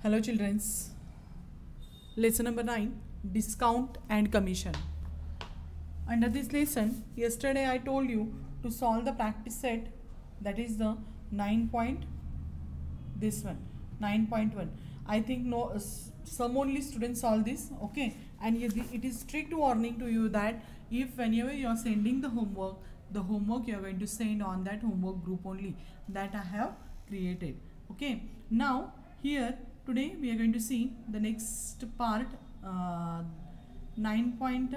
Hello childrens. Lesson number 9, discount and commission. Under this lesson, yesterday I told you to solve the practice set, that is the 9 point, this one 9.1. I think some only students solve this, okay, and it is strict warning to you that if whenever you are sending the homework you are going to send on that homework group only that I have created. Okay, now here today we are going to see the next part, 9 point.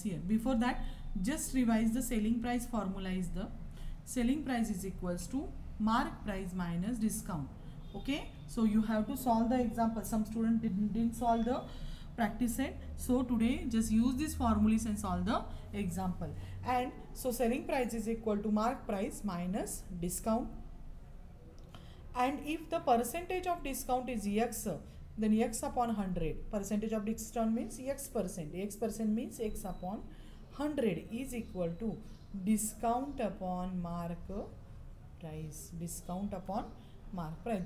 Here before that, just revise the selling price formula. Is the selling price is equals to mark price minus discount. Okay, so you have to solve the example. Some student didn't solve the practice set, so today just use these formulas and solve the example. And so selling price is equal to mark price minus discount, and if the percentage of discount is x, then x upon 100, percentage of discount means x percent means x upon 100 is equal to discount upon mark price,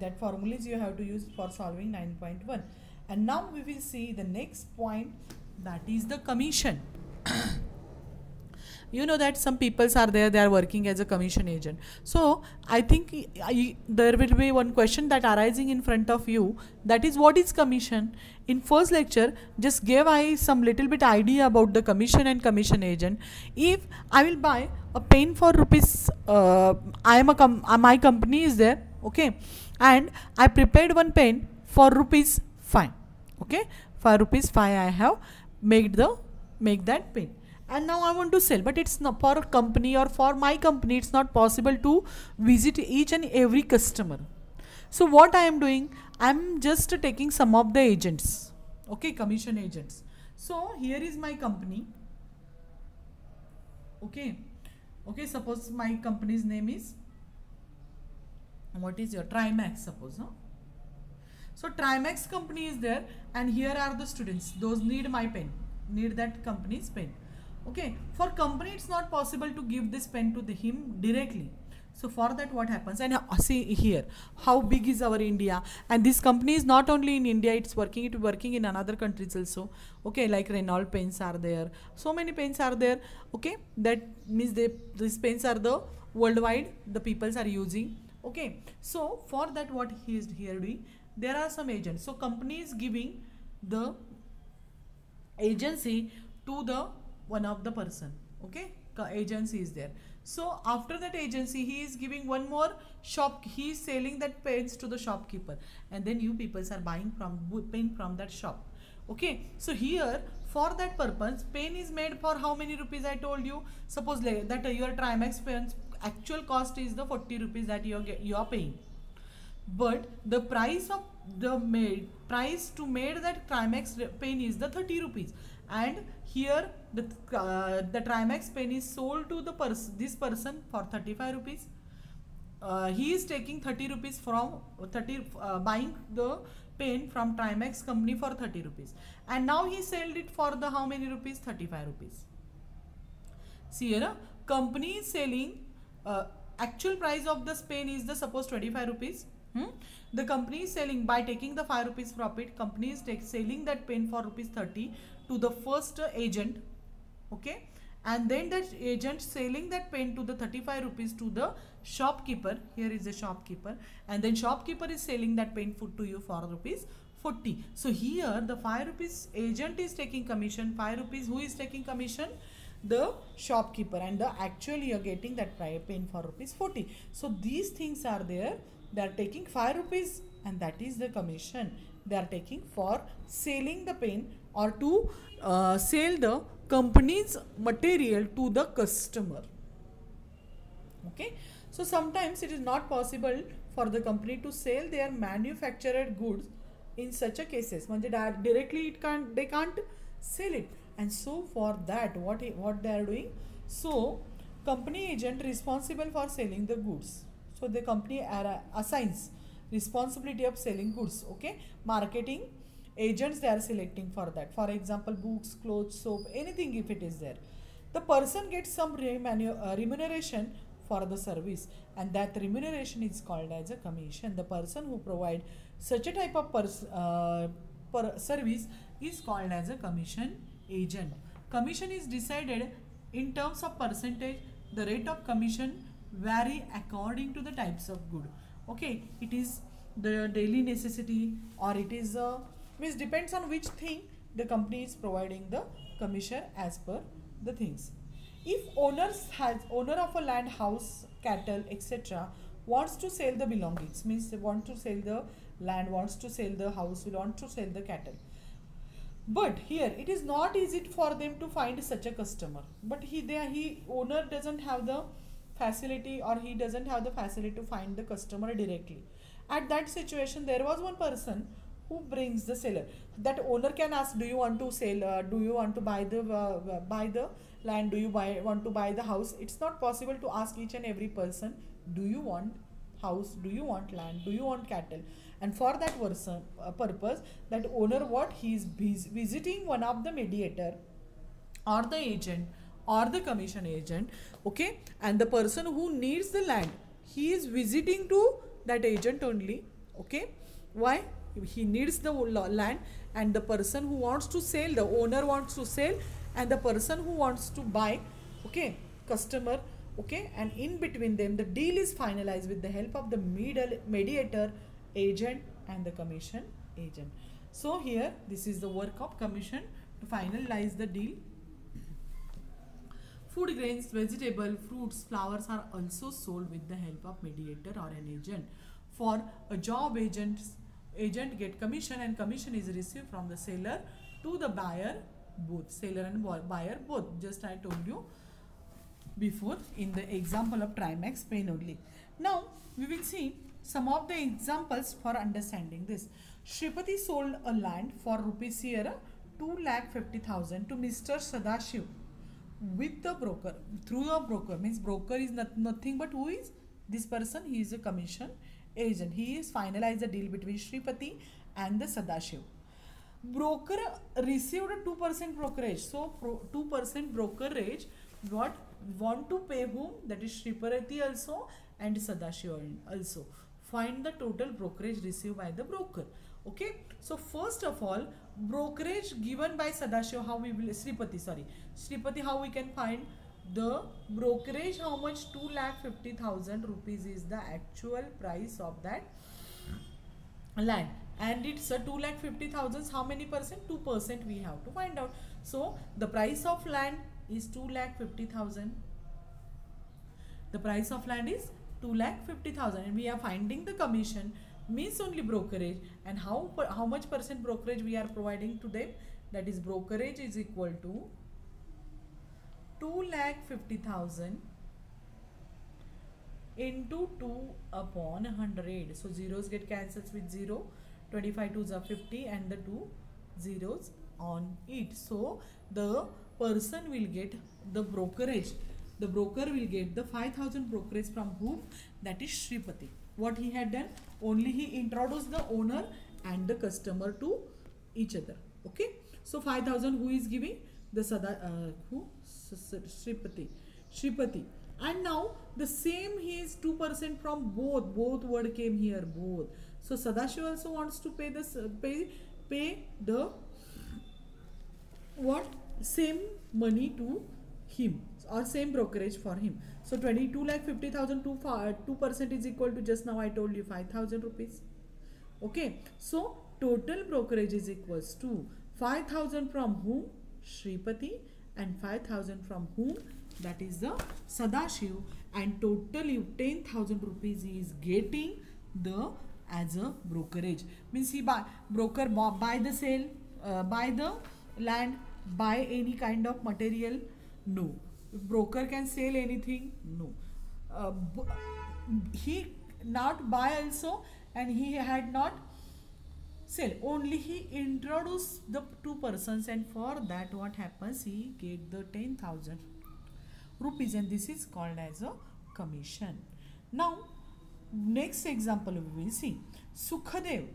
that formulas you have to use for solving 9.1. and now we will see the next point, that is the commission. You know that some peoples are there, they are working as a commission agent. So I think there will be one question that arising in front of you, that is what is commission. In first lecture just gave I some little bit idea about the commission and commission agent. If I will buy a pen for rupees, my company is there, okay, and I prepared one pen for rupees 5, okay, for rupees 5 I have make that pen, and now I want to sell, but it's not for a company or for my company, it's not possible to visit each and every customer. So what I am doing, I am just taking some of the agents, okay, commission agents. So here is my company, okay, suppose my company's name is, what is your Trimax, suppose, no? So Trimax company is there, and here are the students, those need my pen, need that company's pen. Okay, for company it's not possible to give this pen to him directly. So for that what happens, and see here how big is our India, and this company is not only in India, it's working in another countries also. Okay, like Renault pens are there, so many pens are there. Okay, that means these pens are the worldwide, the peoples are using. Okay, so for that what he is here doing, there are some agents. So company is giving the agency to the one of the person, okay, agency is there. So after that agency, he is giving one more shop, he is selling that pens to the shopkeeper, and then you people are buying pen from that shop. Okay, so here for that purpose, pen is made for how many rupees I told you. Suppose that your Trimax pens actual cost is the 40 rupees that you are paying, but the price of the price to made that Trimax pen is the 30 rupees, and here the Trimax pen is sold to this person for 35 rupees. He is taking 30 rupees from buying the pen from Trimax company for 30 rupees, and now he sold it for the how many rupees, 35 rupees. See here, company is selling, actual price of this pen is the suppose 25 rupees. The company is selling, by taking the 5 rupees profit, company is selling that pen for rupees 30 to the first agent, okay, and then that agent selling that pen to the 35 rupees to the shopkeeper. Here is the shopkeeper, and then shopkeeper is selling that pen to you for rupees 40. So here the 5 rupees agent is taking commission, 5 rupees who is taking commission, the shopkeeper, and the actually you are getting that pen for rupees 40. So these things are there, they are taking 5 rupees, and that is the commission they are taking for selling the pen or to sell the company's material to the customer. Okay, so sometimes it is not possible for the company to sell their manufactured goods in such a cases, directly they can't sell it, and so for that what they are doing, so company agent responsible for selling the goods. So the company assigns responsibility of selling goods, okay, marketing agents they are selecting for that. For example, books, clothes, soap, anything if it is there. The person gets some remuneration for the service, and that remuneration is called as a commission. The person who provide such a type of service is called as a commission agent. Commission is decided in terms of percentage. The rate of commission vary according to the types of good. Okay, it is the daily necessity, or it is means depends on which thing the company is providing the commission as per the things. If owner of a land, house, cattle, etc. wants to sell the belongings, means they want to sell the land, wants to sell the house, want to sell the cattle. But here it is not easy for them to find such a customer. But owner doesn't have the facility, or he doesn't have the facility to find the customer directly. At that situation, there was one person who brings the seller. That owner can ask, do you want to sell, do you want to buy the land, do you want to buy the house? It's not possible to ask each and every person, do you want house, do you want land, do you want cattle? And for that person, purpose, that owner, what he is visiting one of the mediator or the agent or the commission agent, okay, and the person who needs the land, he is visiting to that agent only. Okay, why? He needs the land, and the person who wants to sell, the owner wants to sell, and the person who wants to buy, okay, customer, okay, and in between them the deal is finalized with the help of the mediator, agent, and the commission agent. So here this is the work of commission to finalize the deal. Food grains, vegetable, fruits, flowers are also sold with the help of mediator or an agent. For a job, agent get commission, and commission is received from the seller to the buyer, both seller and buyer both. Just I told you before in the example of Trimax pen only. Now we will see some of the examples for understanding this. Shripati sold a land for rupees here 2,50,000 to Mr. Sadashiv with the broker, through a broker. Means broker is nothing but who is this person? He is a commission agent. He is finalized the deal between Shripati and the Sadashiv. Broker received a 2% brokerage. So 2% brokerage, what want to pay whom? That is Shripati also and Sadashiv also. Find the total brokerage received by the broker. Okay, so first of all, brokerage given by Sadashiv, how we will, Shripati, how we can find the brokerage? How much? 2,50,000 rupees is the actual price of that land, and it's a 2,50,000. How many percent? 2% we have to find out. So the price of land is 2,50,000. The price of land is 2,50,000, and we are finding the commission, means only brokerage, and how much percent brokerage we are providing to them? That is brokerage is equal to 2,50,000 into 2/100. So zeros get cancelled with 0. 25 2s are 50, and the 2 zeros on it. So the person will get the brokerage. The broker will get the 5,000 brokerage from whom? That is Shripati. What he had done? Only he introduced the owner and the customer to each other. Okay. So 5,000 who is giving? The Shripati. And now the same, he is 2% from both word came here, both. So Sadashiv also wants to pay this, pay the what? Same money to him, or same brokerage for him. So 2,50,000 to 2% is equal to, just now I told you, 5,000 rupees. Okay. So total brokerage is equals to 5,000 from whom? Shripati, and 5,000 from whom? That is the Sadashiv, and totally 10,000 rupees he is getting the as a brokerage. Means he broker buy the sale, buy the land, buy any kind of material? No. Broker can sell anything? No. He not buy also, and he had not sell. Only he introduced the two persons, and for that what happens? He get the 10,000 rupees, and this is called as a commission. Now next example we will see. Sukhdev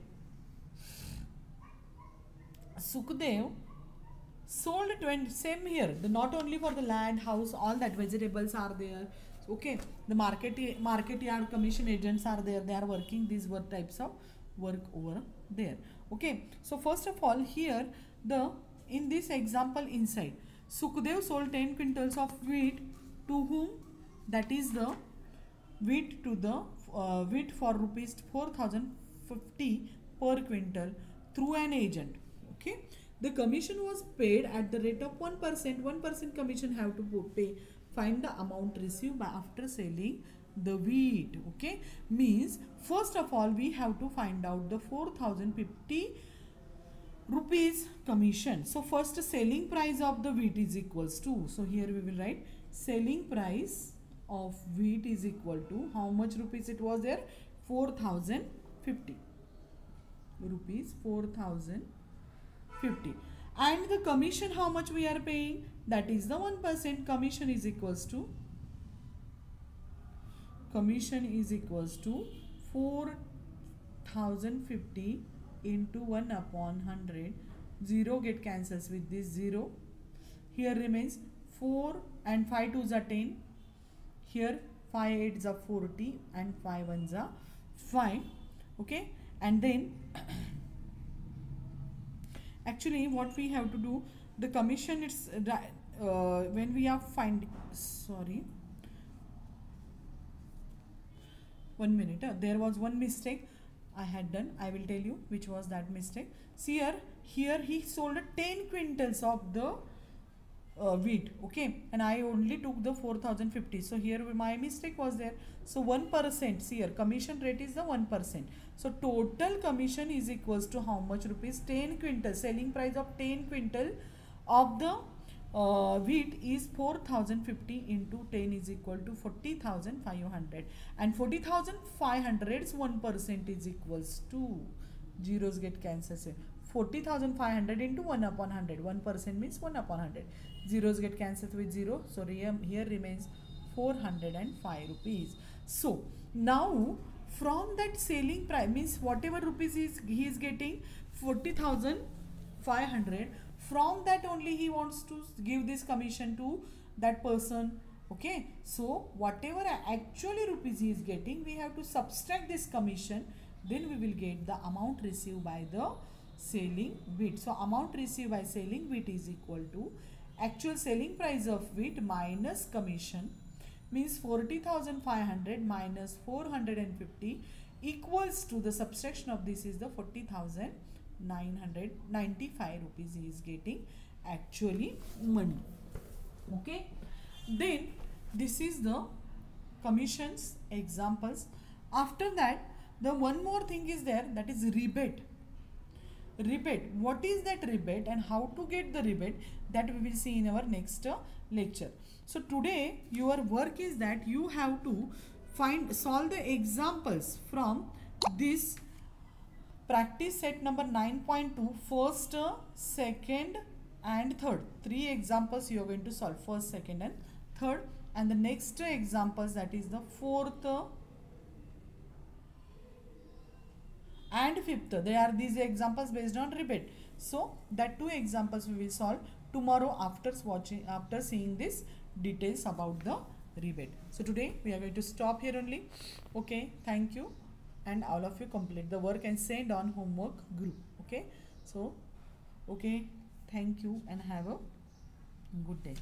sold 20, same here, not only for the land, house, all that vegetables are there. Okay, the market yard commission agents are there, they are working these work types of work over there. Okay, so first of all here, the in this example inside, Sukhdev sold 10 quintals of wheat to whom? That is the wheat to the wheat for rupees 4050 per quintal through an agent. Okay, the commission was paid at the rate of 1%. 1% commission have to pay. Find the amount received by after selling the wheat. Okay, means first of all we have to find out the 4050 rupees commission. So first selling price of the wheat is equals to, so here we will write selling price of wheat is equal to how much rupees it was there, 4050 rupees, 4050, and the commission how much we are paying, that is the 1%. Commission is equals to 4050 into 1 upon 100. 0 get cancels with this 0. Here remains 4 and 5 2s are 10. Here 5 8s are 40 and 5 1s are 5. Okay, and then actually what we have to do, the commission it's when we are finding, sorry, 1 minute, there was one mistake I had done. I will tell you which was that mistake. See here he sold 10 quintals of the wheat. Okay, and I only took the 4050. So here my mistake was there. So 1%. See here, commission rate is the 1%. So total commission is equals to how much rupees? 10 quintal. Selling price of 10 quintal of the wheat is 4050 into 10 is equal to 40,500, and 40,500's 1% is equals to, zeros get cancelled. 40,500 into 1 upon 100. 1% means 1 upon 100. Zeros get cancelled with 0. So here remains 405 rupees. So now from that selling price means whatever rupees he is getting, 40,500. From that only he wants to give this commission to that person. Okay, so whatever actually rupees he is getting, we have to subtract this commission, then we will get the amount received by the selling wheat. So amount received by selling wheat is equal to actual selling price of wheat minus commission, means 40,500 minus 450 equals to, the subtraction of this is the 40,995 rupees he is getting actually money. Okay, then this is the commissions examples. After that, the one more thing is there, that is rebate. Rebate, what is that rebate and how to get the rebate, that we will see in our next lecture. So today your work is that you have to solve the examples from this practice set number 9.2, first, second and third. 3 examples you are going to solve, first, second and third, and the next examples, that is the fourth and fifth. They are these examples based on rebate. So that 2 examples we will solve tomorrow after seeing this details about the rebate. So today we are going to stop here only. Okay, thank you, and all of you complete the work and send on homework group. Okay, so okay, thank you and have a good day.